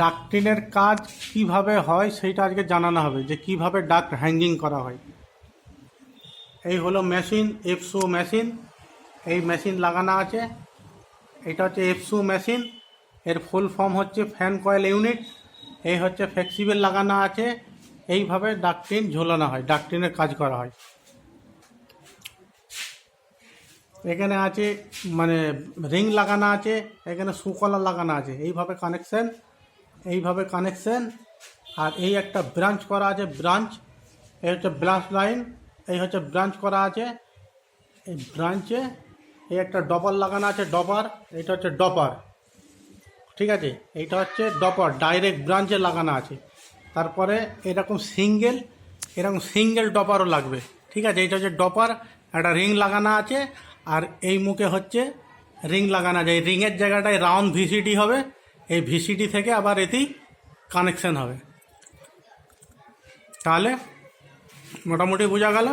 ডাকটিনের কাজ কিভাবে হয় সেইটা আজকে জানানো হবে, যে কিভাবে ডাক হ্যাঙ্গিং করা হয়। এই হলো মেশিন, এফসু মেশিন। এই মেশিন লাগানো আছে, এটা হচ্ছে এফসু মেশিন। এর ফুল ফর্ম হচ্ছে ফ্যান কয়েল ইউনিট। এই হচ্ছে ফ্লেক্সিবল লাগানো আছে। এইভাবে ডাকটিন ঝোলানো হয়, ডাকটিনের কাজ করা হয়। এখানে আছে মানে রিং লাগানো আছে, এখানে সুকলার লাগানো আছে। এইভাবে কানেকশন। আর এই একটা ব্রাঞ্চ করা আছে, ব্রাঞ্চ। এই হচ্ছে ব্রাঞ্চ লাইন, এই হচ্ছে ব্রাঞ্চ করা আছে। এই ব্রাঞ্চে এই একটা ডপার লাগানো আছে, ডপার। এটা হচ্ছে ডপার, ঠিক আছে। এইটা হচ্ছে ডপার, ডাইরেক্ট ব্রাঞ্চে লাগানো আছে। তারপরে এরকম সিঙ্গেল ডপারও লাগবে, ঠিক আছে। এইটা হচ্ছে ডপার, একটা রিং লাগানো আছে। আর এই মুখে হচ্ছে রিং লাগানো আছে। এই রিংয়ের জায়গাটায় রাউন্ড ভিসিডি হবে, এই ভিসিডি থেকে আবার এতেই কানেকশন হবে। তাহলে মোটামুটি বোঝা গেল।